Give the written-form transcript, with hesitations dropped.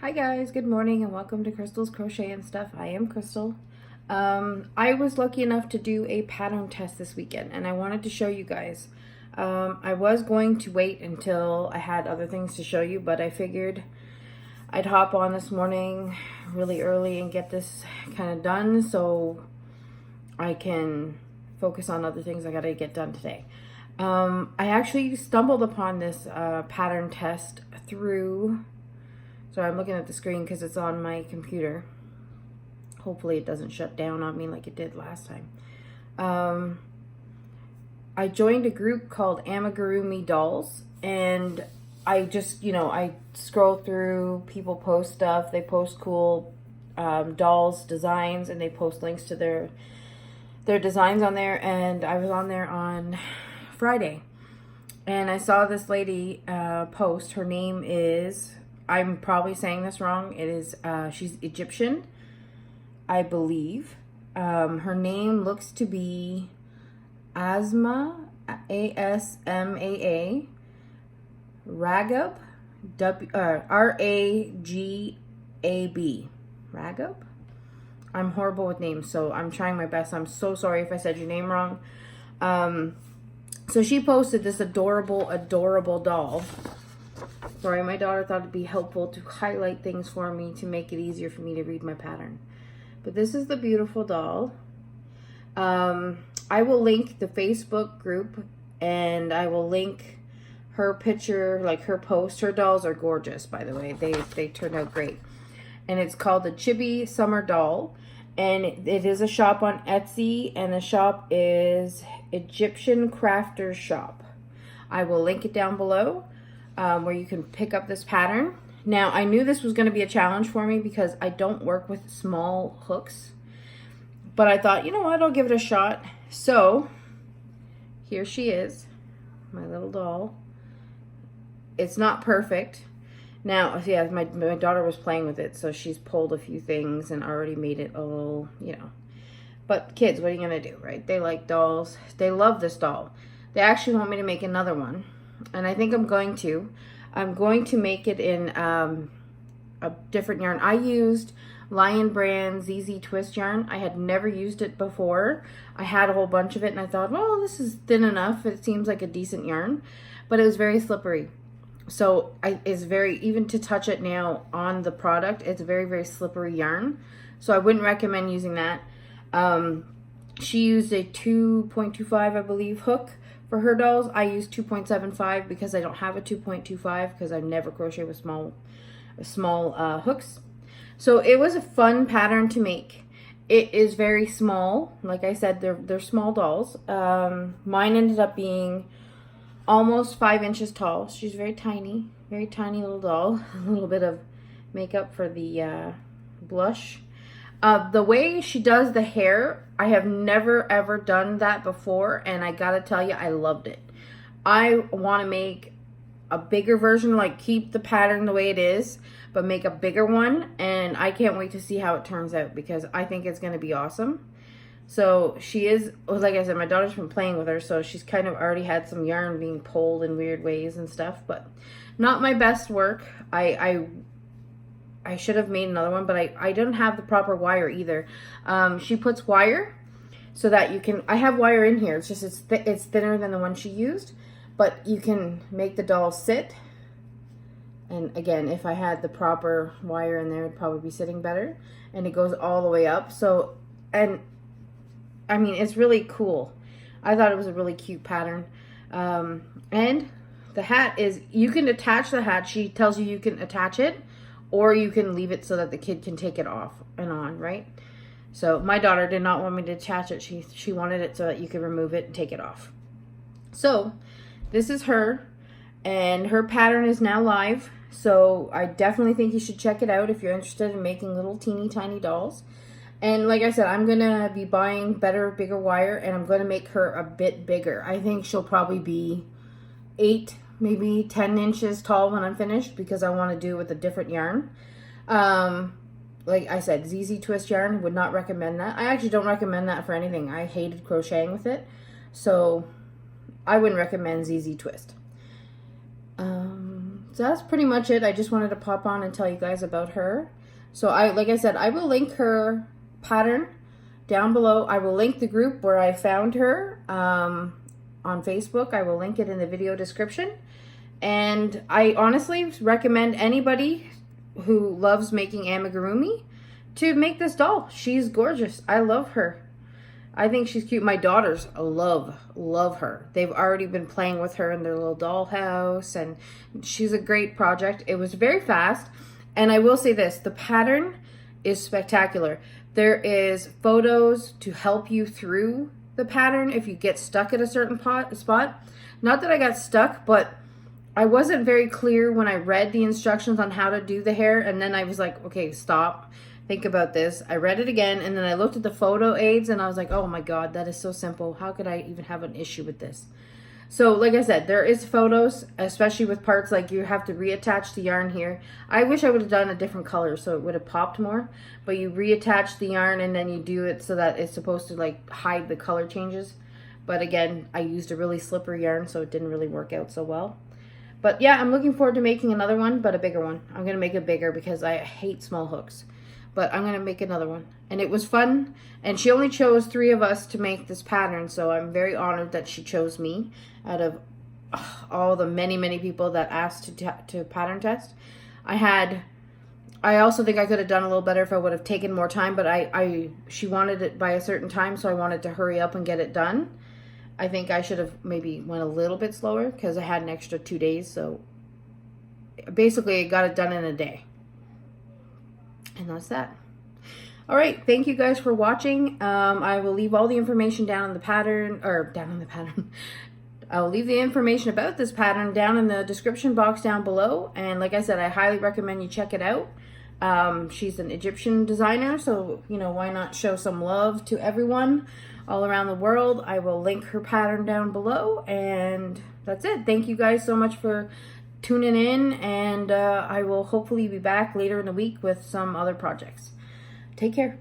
Hi guys, good morning and welcome to Crystal's Crochet and Stuff. I am Crystal. I was lucky enough to do a pattern test this weekend and I wanted to show you guys. I was going to wait until I had other things to show you, but I figured I'd hop on this morning really early and get this kind of done so I can focus on other things I gotta get done today. I actually stumbled upon this pattern test through... So I'm looking at the screen because it's on my computer. Hopefully it doesn't shut down on me like it did last time. I joined a group called Amigurumi Dolls, and I just, I scroll through, people post stuff, they post cool dolls designs, and they post links to their designs on there, and I was on there on Friday. And I saw this lady post. Her name is... I'm probably saying this wrong. It is, she's Egyptian, I believe. Her name looks to be Asma, A-S-M-A-A, Ragab, R-A-G-A-B, Ragab? I'm horrible with names, so I'm trying my best. I'm so sorry if I said your name wrong. So she posted this adorable, adorable doll. Sorry, my daughter thought it'd be helpful to highlight things for me to make it easier for me to read my pattern. But this is the beautiful doll. I will link the Facebook group and I will link her picture, like her post. Her dolls are gorgeous, by the way. They turned out great. And it's called the Chibi Summer Doll. And it is a shop on Etsy, and the shop is Egyptian Crafters Shop. I will link it down below. Where you can pick up this pattern. Now, I knew this was going to be a challenge for me because I don't work with small hooks. But I thought, you know what, I'll give it a shot. So, here she is, my little doll. It's not perfect. Now, yeah, my daughter was playing with it, so she's pulled a few things and already made it a little, But kids, what are you going to do, right? They like dolls. They love this doll. They actually want me to make another one. And I think I'm going to make it in a different yarn. I used Lion Brand ZZ Twist yarn. I had never used it before. I had a whole bunch of it and I thought, well, this is thin enough. It seems like a decent yarn, but it was very slippery. So it's very, even to touch it now on the product, it's very, very slippery yarn. So I wouldn't recommend using that. She used a 2.25, I believe, hook. For her dolls, I use 2.75 because I don't have a 2.25 because I never crochet with small hooks. So it was a fun pattern to make. It is very small. Like I said, they're small dolls. Mine ended up being almost 5 inches tall. She's very tiny little doll. A little bit of makeup for the blush. The way she does the hair, I have never ever done that before, and I gotta tell you, I loved it. I want to make a bigger version, like keep the pattern the way it is, but make a bigger one, and I can't wait to see how it turns out because I think it's going to be awesome. So she is, like I said, my daughter's been playing with her, so she's kind of already had some yarn being pulled in weird ways and stuff, but not my best work. I should have made another one, but I didn't have the proper wire either. She puts wire so that you can... I have wire in here. It's just it's thinner than the one she used, but you can make the doll sit. And again, if I had the proper wire in there, it'd probably be sitting better. And it goes all the way up. So, and I mean, it's really cool. I thought it was a really cute pattern. And the hat is... You can attach the hat. She tells you can attach it. Or you can leave it so that the kid can take it off and on, right? So my daughter did not want me to attach it. She wanted it so that you could remove it and take it off. So this is her, and her pattern is now live. So I definitely think you should check it out if you're interested in making little teeny tiny dolls. And like I said, I'm going to be buying bigger wire, and I'm going to make her a bit bigger. I think she'll probably be 8, maybe 10 inches tall when I'm finished because I want to do it with a different yarn. Like I said, ZZ Twist yarn, would not recommend that. I actually don't recommend that for anything. I hated crocheting with it. So I wouldn't recommend ZZ Twist. So that's pretty much it. I just wanted to pop on and tell you guys about her. So like I said, I will link her pattern down below. I will link the group where I found her on Facebook. I will link it in the video description. And I honestly recommend anybody who loves making amigurumi to make this doll. She's gorgeous. I love her. I think she's cute. My daughters love her. They've already been playing with her in their little dollhouse, and she's a great project. It was very fast, and I will say this, the pattern is spectacular. There is photos to help you through the pattern if you get stuck at a certain spot. Not that I got stuck, but I wasn't very clear when I read the instructions on how to do the hair, and then I was like, okay, stop. Think about this. I read it again, and then I looked at the photo aids, and I was like, oh my god, that is so simple. How could I even have an issue with this? So like I said, there is photos, especially with parts like you have to reattach the yarn here. I wish I would have done a different color so it would have popped more, but you reattach the yarn and then you do it so that it's supposed to like hide the color changes. But again, I used a really slippery yarn, so it didn't really work out so well. But yeah, I'm looking forward to making another one, but a bigger one. I'm going to make it bigger because I hate small hooks. But I'm going to make another one. And it was fun. And she only chose 3 of us to make this pattern. So I'm very honored that she chose me out of all the many people that asked to pattern test. I also think I could have done a little better if I would have taken more time. But she wanted it by a certain time. So I wanted to hurry up and get it done. I think I should have maybe went a little bit slower because I had an extra 2 days. So basically I got it done in a day. And that's that. All right, thank you guys for watching. I will leave all the information down in the pattern, I'll leave the information about this pattern down in the description box down below. And like I said, I highly recommend you check it out. She's an Egyptian designer, so you know, why not show some love to everyone all around the world. I will link her pattern down below, and that's it. Thank you guys so much for tuning in, and I will hopefully be back later in the week with some other projects. Take care.